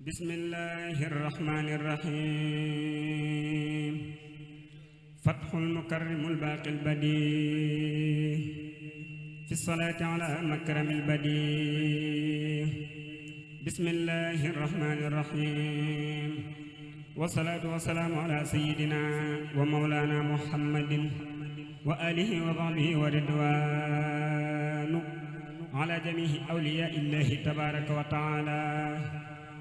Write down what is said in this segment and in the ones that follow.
bismillahi rahmani rahim fathul mukarrimul baqil badi fi salati ala makramil badi bismillahi rahmani rahim wassalatu wassalamu ala sayyidina wa mawlana muhammadin wa alihi wa sahbihi wa ridwanu ala jamihi awliya illahi tabaraka wa taala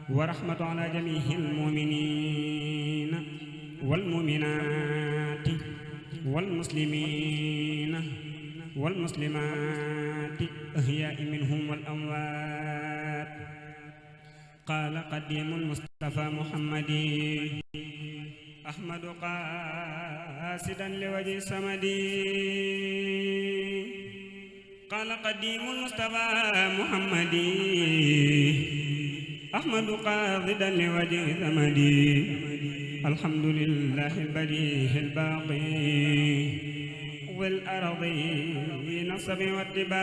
wa rahmatu ala jamihi almuminina walmuminati walmuslimina walmuslimati ahyai minhum wal amwat qala qadimul mustafa muhammadi ahmadu qasidan liwaji samadi qala qadimul mustafa muhammadi ahmadu qasidan liwaji samadi alhamdulillahi badihil baqi wal ardi nasabi wattibaqi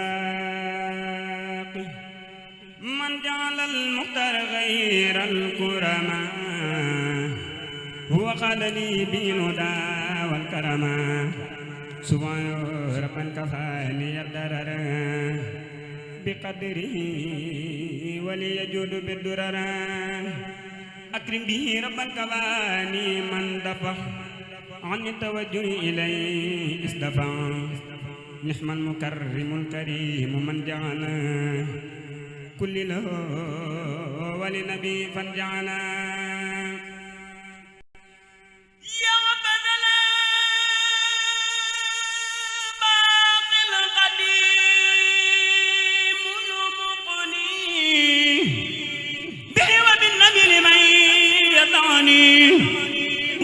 man ja'ala al-mukhtar ghayra al-kurama huwa qadali binuda wal karama subhana rabban kafani ad-darara biqadrihi wa liyajudu bid-durara akrim bihi rabban kafani man dafa an tawajjuhi ilayhi isdafa nihmal mukarrimul karim man ja'ala kulli lahu wa li nabi fan ja'ala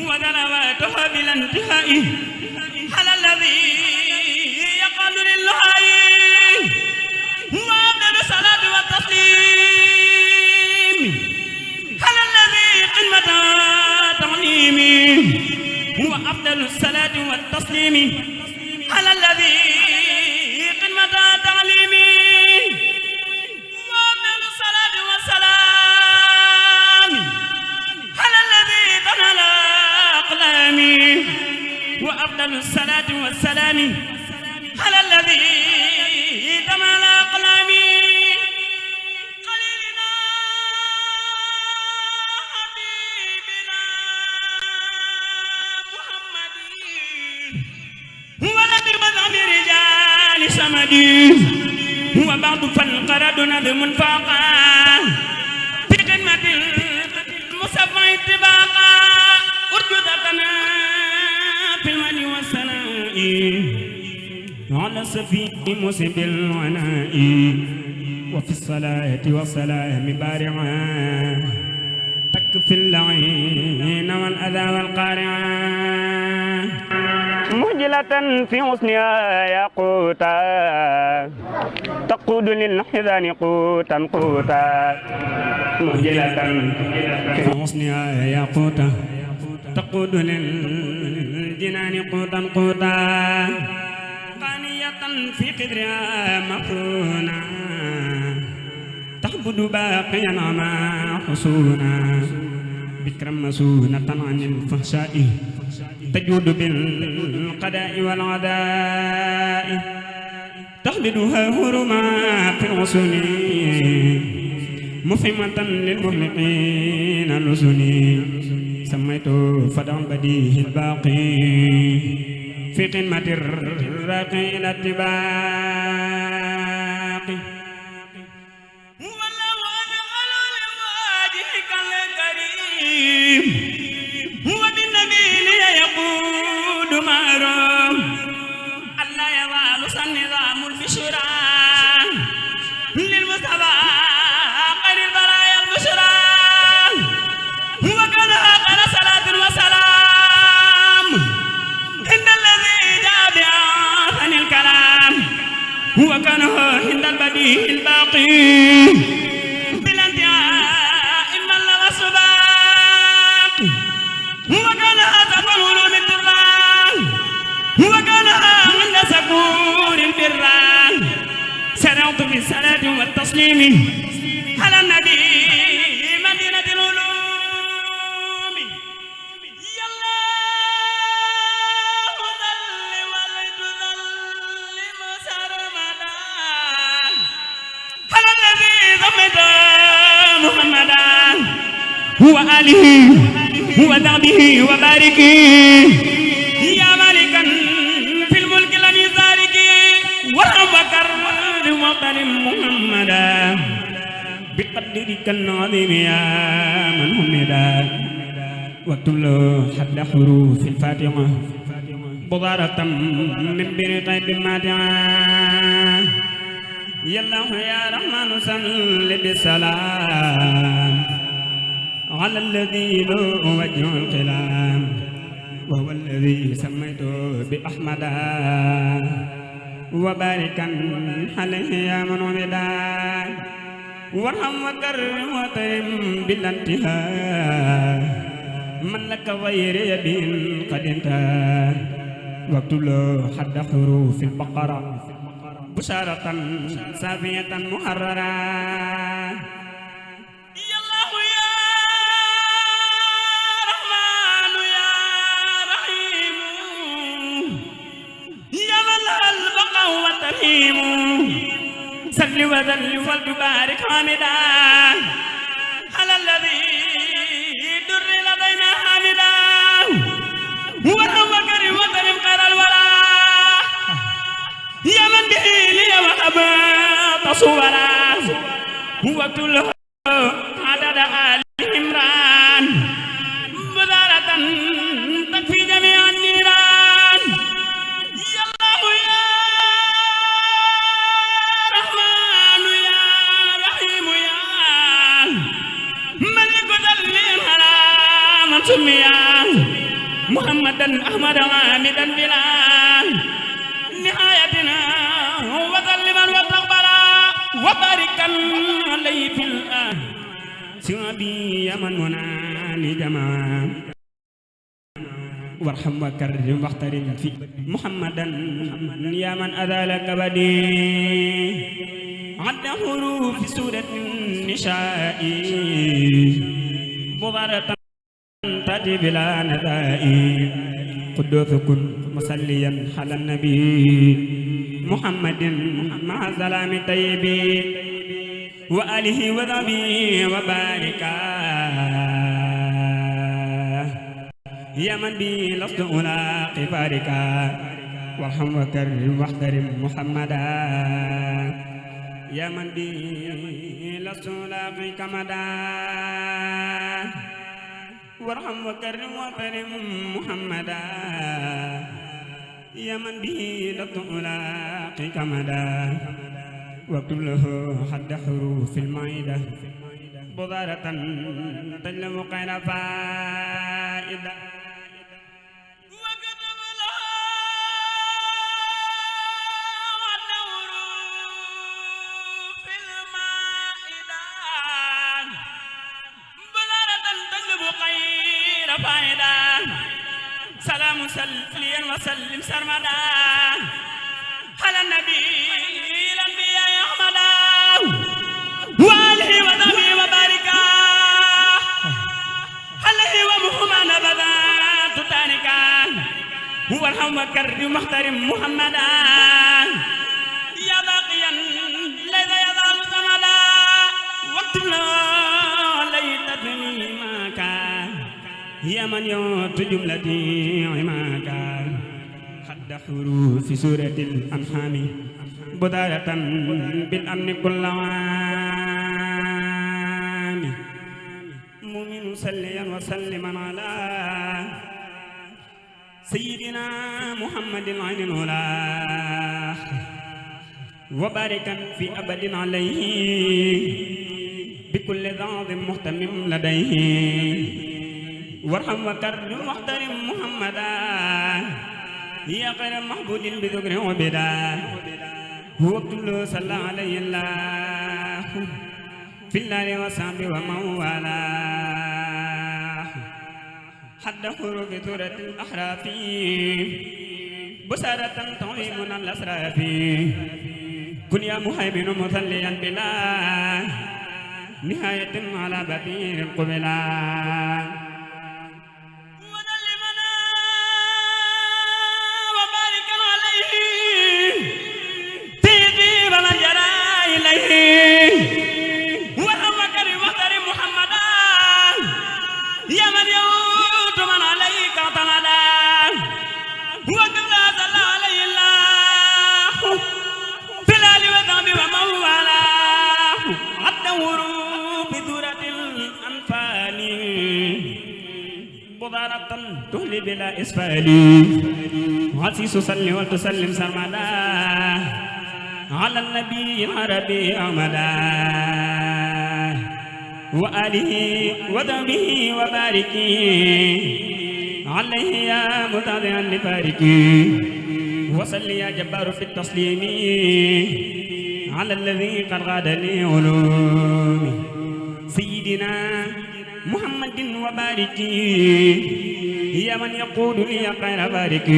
وذلواته بالانتهاء على الذي يقال لله وأفضل الصلاة والتسليم على الذي قمة تعليم وأفضل الصلاة والتسليم على الذي قمة تعليم وأفضل الصلاة والسلام على الذي تنال وأفضل الصلاة والسلام على الذي تمال أقلامي قليلنا حبيبنا محمد هو الذي بذم رجال سمدي هو بعض فالقرد نظم فاقا في خدمة المصطفى اتباقا أرجدتنا في المال والسناء على السفيه مسب العناء وفي الصلاة والسلام بارعا تكفي اللعين والأذى والقارعا مهجلة في حسنها ياقوتا تقود للحزان قوتا قوتا مهجلة في حسنها ياقوتا تقود للجنان قوتا قوتا قانية في قدرها مفرونا تعبد باقيا ما حصونا بكرا مسونة عن الفحشاء تجود بالقضاء والعداء تحمدها هرما في الغصن مفهمة للمخلقين الرسل سميت فدع بديه الباقي في قمة الراقي إلى اتباق هو الله أدخل لواجهك الكريم هو بالنبي لي يقود معروف الله يوال النظام البشرى للمصطفى خير البرايا البشرى هو كان آخر صلاة وسلام عند الذي جاء بأحسن الكلام هو كان عند البديع الباقي بلا انتهاء من لا سباق هو كان هاتف العلوم الدران هو كان عند سكون البران سرعت بالصلاة والتسليم على النبي سميت محمدا هو آله هو ذهبه وبارك يا مالكا في الملك لم يزارك ورحم وكرم وكرم محمدا بقدرك العظيم يا من حمدا واكتب له حد حروف الفاتحة بضارة من بين طيب الماتعة يا الله يا رحمن صل بالسلام على الذي له وجه القلام وهو الذي سميته بأحمد وباركا عليه يا من عمدا وارحم وكرم وكرم بالانتهاء من لك غير يبين قد انتهى واكتب له حد حروف البقرة بشارة سافية محررة يا الله يا رحمن يا رحيم يا من له البقاء والترحيم صل وسلم وبارك حامدا على الذي در لدينا حامدا وارحم وكرم وكرم خير الورى يا من به لي وهب تصورا وكله عدد آل عمران بذارة تكفي جميع النيران يا الله يا رحمن يا رحيم يا ملك ذل على من سمي محمدا أحمد عامدا بلا نهايتنا وظلما وتقبلا وباركا عليه في الآن سوابي يا من منال جماعة وارحم وكرم واحترم في محمدا يا من أذال كبدي عد حروف سورة النساء مبارة تأتي بلا نداء قدوس كن مصليا على النبي محمد مع سلام طيب وآله وصحبه وبارك يا من بي لست ألاقي باركا وارحم وكرم واحترم محمدا يا من بي لست ألاقي كمدا وارحم وكرم واحترم محمدا يا من به لست ألاقي كمدا واكتب له حد حروف المائدة بضارة تجلب غير فائدة وكتب له حد حروف المائدة بضارة تجلب غير فائدة سلام سليا وسلم سرمدا على النبي الأنبياء أحمدا وآله وصحبه وبارك عليه ومحمد أبدا تتاركا وارحم وكرم واحترم محمدا يا باقيا ليس يزال صمدا واكتب له ليت تميمك يا من يوت جملتي عماك حد حروف سورة الأنعام بداية بالأمن كل عام مؤمن صليا وسلما على سيدنا محمد العين الأولى وباركا في أبد عليه بكل ذاض مهتم لديه وارحم وكرم واحترم محمدا يا خير محبوب بذكر عبدا هو كل صلى عليه الله في الله وصحبه ومن والاه حد حروف سورة الأحراف بشارة تعلمنا الأسراف كن يا مهيمن مثليا بلا نهاية على بثير قبلا مباركة تهلي بلا إسفال عسيس صلي وتسلم سرمدا على النبي العربي أمدا وآله وذبه وبارك عليه يا متضيا لبارك وصل يا جبار في التسليم على الذي قد غاد لي علوم سيدنا محمد وبارك يا من يقول لي خير بارك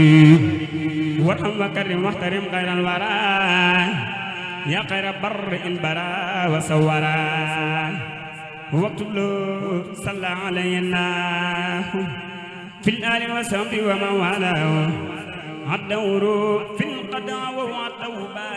وارحم وكرم واحترم خير الورى يا خير بر إن برا وصورا واكتب له صلى عليه الله في الآل والصحب ومن والاه الدور في القضاء وهو التوبة